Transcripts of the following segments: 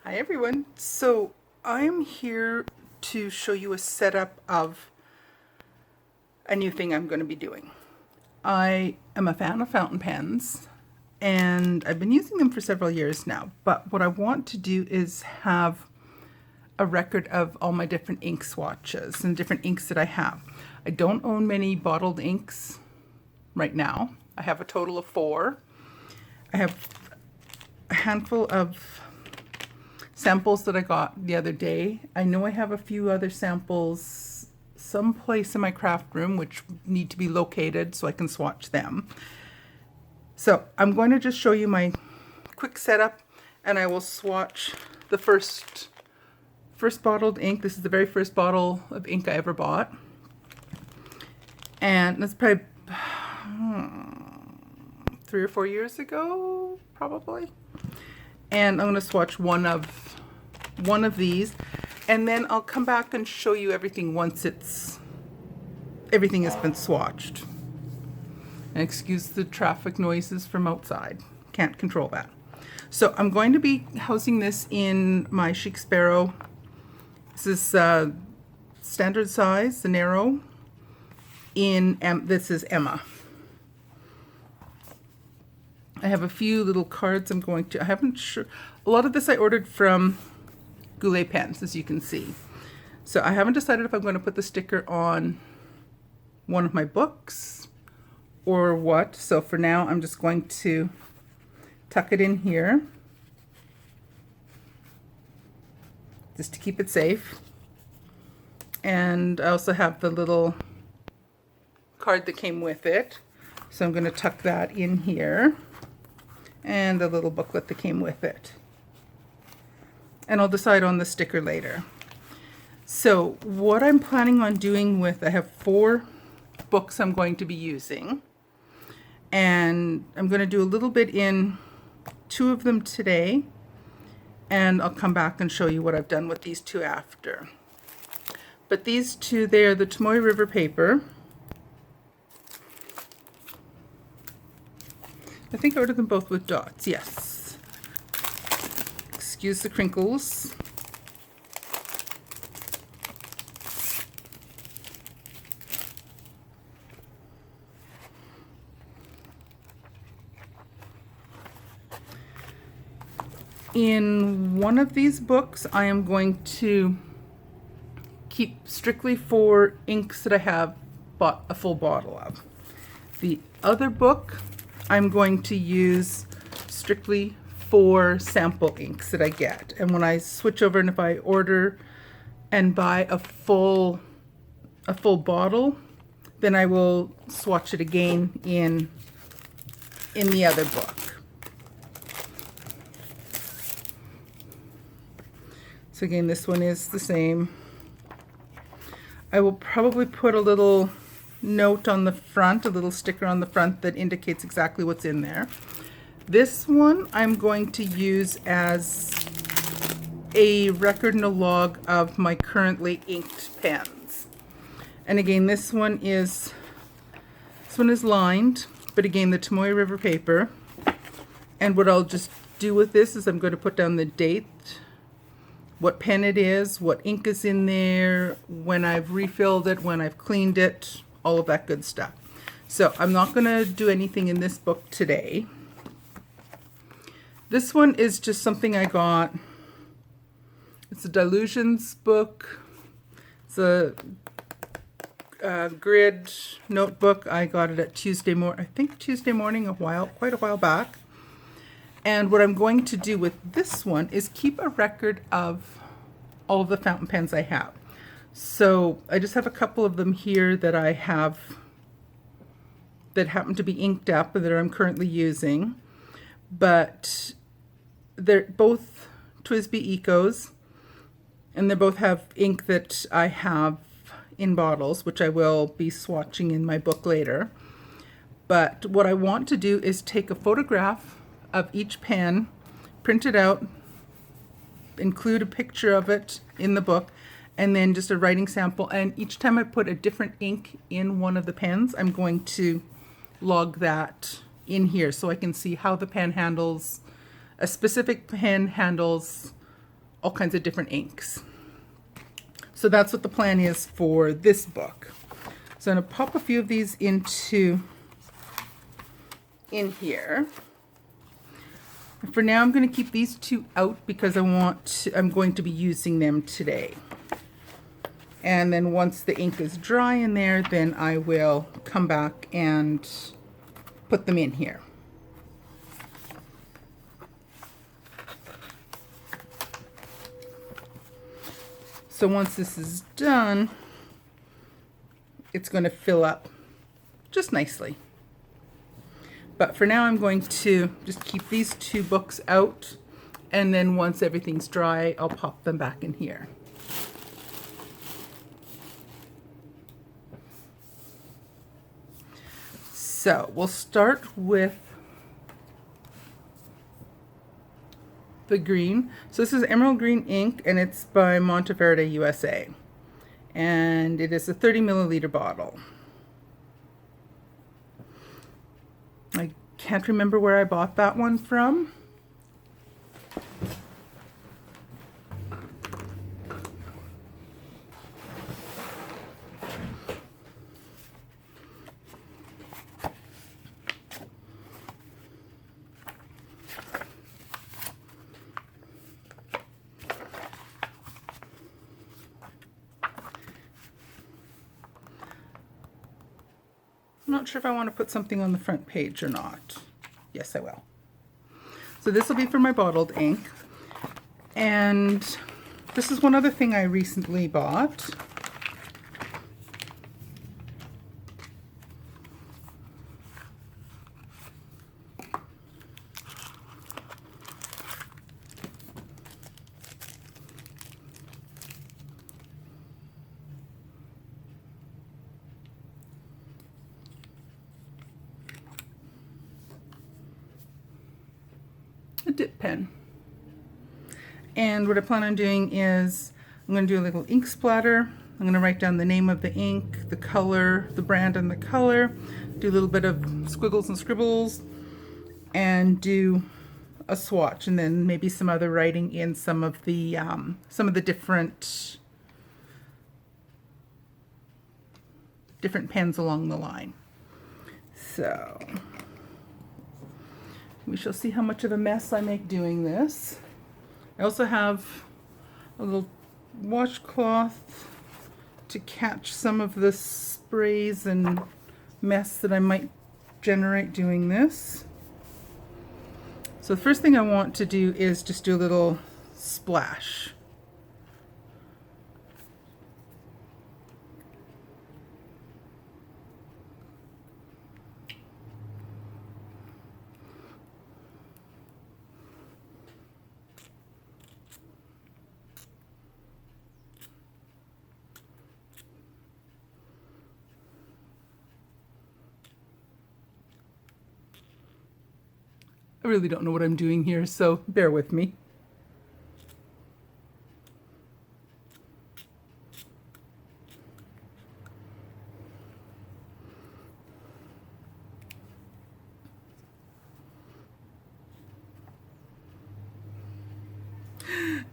Hi everyone. So I'm here to show you a setup of a new thing I'm going to be doing. I am a fan of fountain pens and I've been using them for several years now, but what I want to do is have a record of all my different ink swatches and different inks that I have. I don't own many bottled inks right now. I have a total of 4. I have a handful of samples that I got the other day. I know I have a few other samples someplace in my craft room which need to be located so I can swatch them. So I'm going to just show you my quick setup and I will swatch the first bottled ink. This is the very first bottle of ink I ever bought. And that's probably 3 or 4 years ago, probably. And I'm going to swatch one of these, and then I'll come back and show you everything once everything has been swatched. And excuse the traffic noises from outside. Can't control that. So I'm going to be housing this in my Chic Sparrow. This is standard size, the narrow. This is Emma. I have a few little cards I haven't sure. A lot of this I ordered from Goulet Pens, as you can see. So I haven't decided if I'm going to put the sticker on one of my books or what. So for now, I'm just going to tuck it in here just to keep it safe. And I also have the little card that came with it. So I'm going to tuck that in here. And the little booklet that came with it. And I'll decide on the sticker later. So what I'm planning on doing I have 4 books I'm going to be using. And I'm going to do a little bit in 2 of them today. And I'll come back and show you what I've done with these 2 after. But these 2, they are the Tomoe River paper. I think I ordered them both with dots, yes. Excuse the crinkles. In one of these books, I am going to keep strictly 4 inks that I have bought a full bottle of. The other book, I'm going to use strictly 4 sample inks that I get. And when I switch over and if I order and buy a full bottle, then I will swatch it again in the other book. So again, this one is the same. I will probably put a little note on the front, a little sticker on the front that indicates exactly what's in there. This one I'm going to use as a record and a log of my currently inked pens. And again, this one is lined, but again, the Tomoe River paper. And what I'll just do with this is I'm going to put down the date, what pen it is, what ink is in there, when I've refilled it, when I've cleaned it, all of that good stuff. So I'm not going to do anything in this book today. This one is just something I got. It's a Dilutions book. It's a grid notebook. I got it at Tuesday morning, quite a while back. And what I'm going to do with this one is keep a record of all of the fountain pens I have. So I just have a couple of them here that I have that happen to be inked up and that I'm currently using. But they're both TWSBI Ecos, and they both have ink that I have in bottles, which I will be swatching in my book later. But what I want to do is take a photograph of each pen, print it out, include a picture of it in the book, and then just a writing sample. And each time I put a different ink in one of the pens, I'm going to log that in here so I can see how the pen handles, a specific pen handles all kinds of different inks. So that's what the plan is for this book. So I'm going to pop a few of these in here. For now, I'm going to keep these two out because I'm going to be using them today. And then once the ink is dry in there, then I will come back and put them in here. So once this is done, it's going to fill up just nicely. But for now, I'm going to just keep these two books out, and then once everything's dry, I'll pop them back in here. So we'll start with the green. So this is emerald green ink, and it's by Monteverde USA. And it is a 30 milliliter bottle. I can't remember where I bought that one from. I'm not sure if I want to put something on the front page or not. Yes, I will. So this will be for my bottled ink. And this is one other thing I recently bought. A dip pen. And what I plan on doing is I'm going to do a little ink splatter. I'm going to write down the name of the ink, the color, the brand and the color, do a little bit of squiggles and scribbles, and do a swatch, and then maybe some other writing in some of the different pens along the line. So we shall see how much of a mess I make doing this. I also have a little washcloth to catch some of the sprays and mess that I might generate doing this. So the first thing I want to do is just do a little splash. I really don't know what I'm doing here, so bear with me.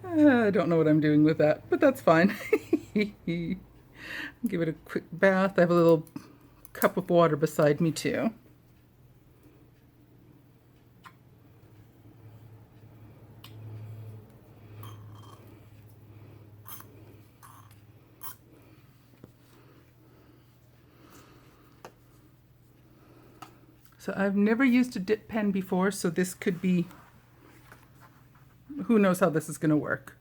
I don't know what I'm doing with that, but that's fine. Give it a quick bath. I have a little cup of water beside me too. So I've never used a dip pen before, so this could be, who knows how this is going to work.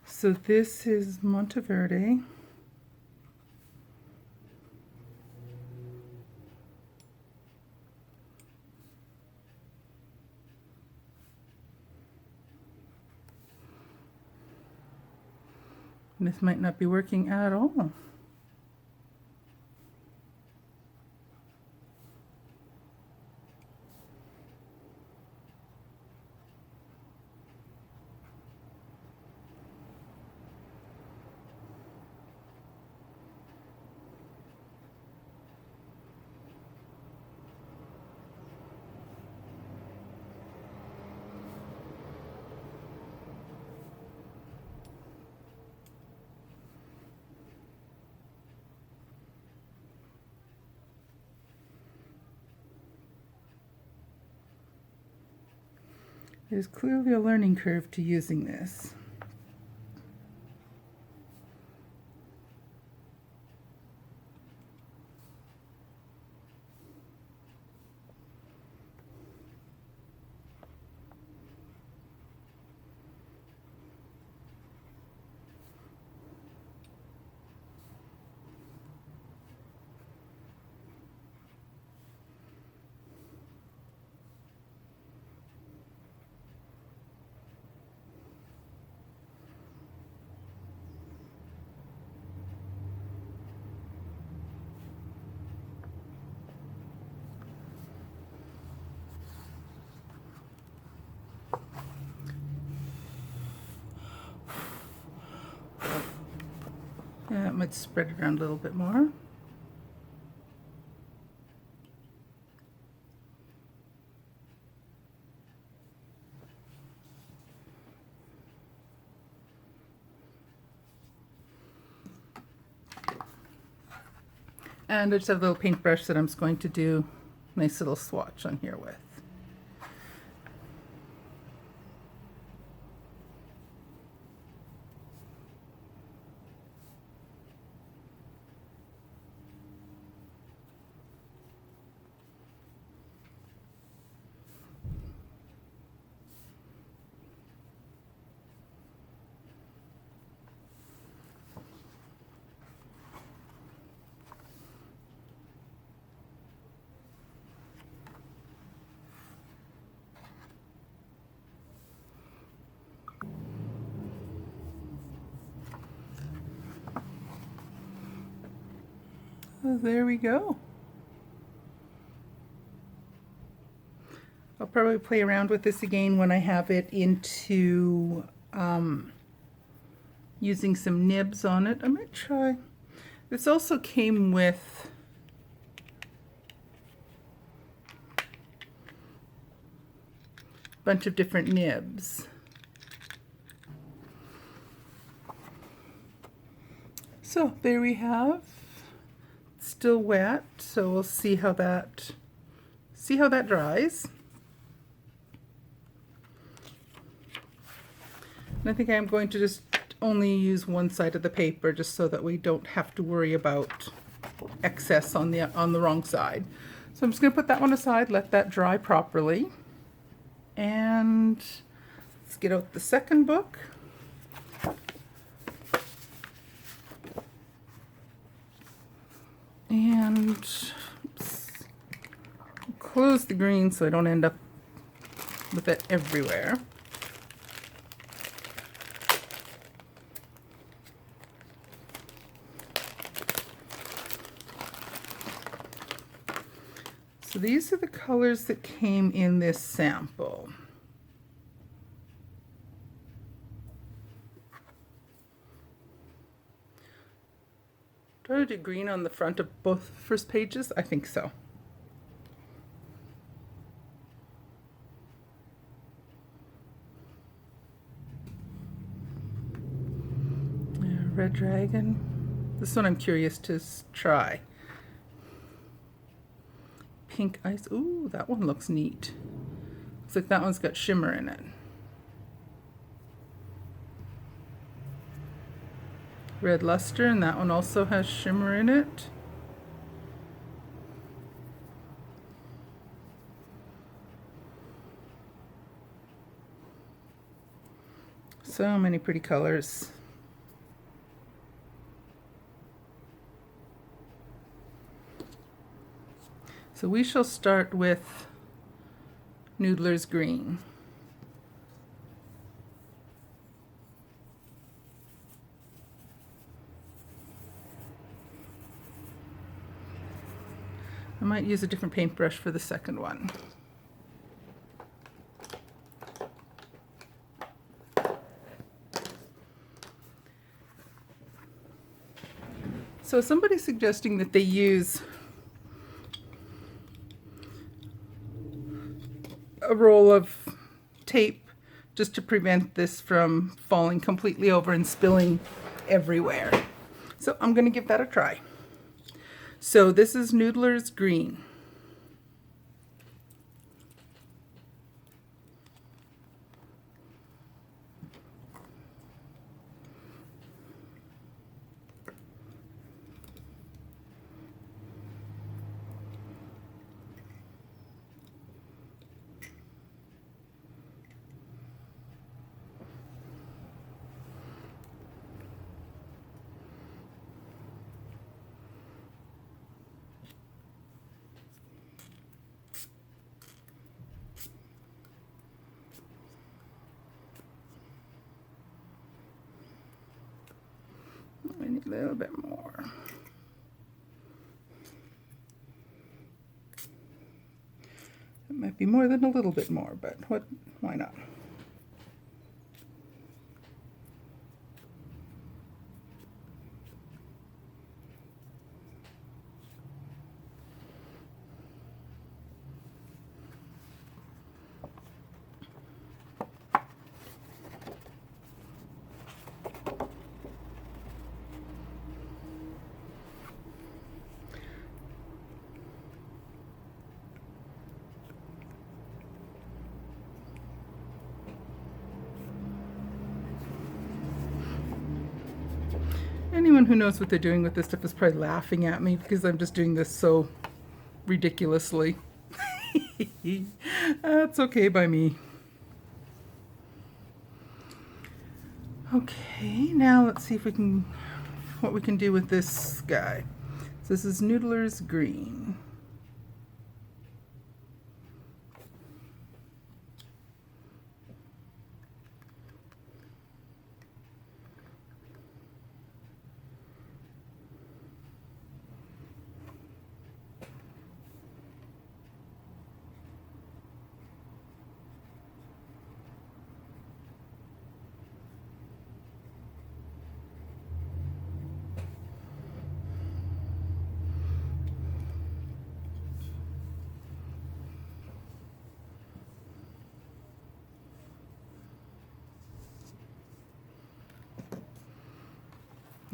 So this is Monteverde. And this might not be working at all. There's clearly a learning curve to using this. Yeah, I might spread it around a little bit more. And I just have a little paintbrush that I'm just going to do a nice little swatch on here with. So there we go. I'll probably play around with this again when I have it into using some nibs on it. I might try. This also came with a bunch of different nibs. So there we have. Still wet, so we'll see how that dries. And I think I'm going to just only use one side of the paper just so that we don't have to worry about excess on the wrong side. So I'm just going to put that one aside, let that dry properly. And let's get out the second book. And oops, close the green so I don't end up with it everywhere. So these are the colors that came in this sample. Do I do green on the front of both first pages? I think so. Red Dragon. This one I'm curious to try. Pink Ice. Ooh, that one looks neat. Looks like that one's got shimmer in it. Red Luster, and that one also has shimmer in it. So many pretty colors. So we shall start with Noodler's Green. I might use a different paintbrush for the second one. So somebody's suggesting that they use a roll of tape just to prevent this from falling completely over and spilling everywhere. So I'm going to give that a try. So this is Noodler's Green. little bit more. It might be more than a little bit more, but why not? Anyone who knows what they're doing with this stuff is probably laughing at me because I'm just doing this so ridiculously. That's okay by me. Okay, now let's see if what we can do with this guy. So this is Noodler's Green.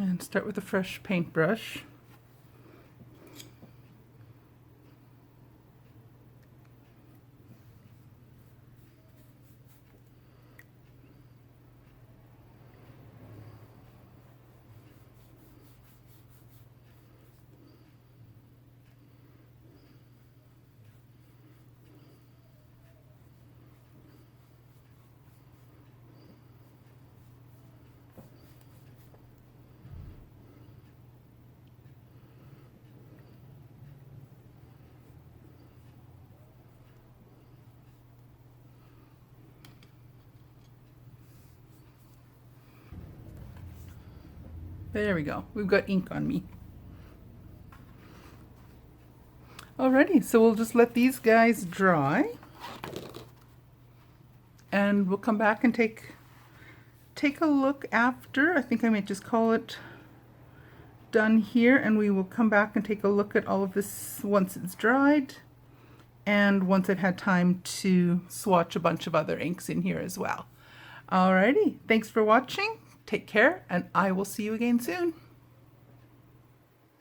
And start with a fresh paintbrush. There we go. We've got ink on me. Alrighty, so we'll just let these guys dry. And we'll come back and take a look after. I think I might just call it done here, and we will come back and take a look at all of this once it's dried and once I've had time to swatch a bunch of other inks in here as well. Alrighty, thanks for watching. Take care, and I will see you again soon.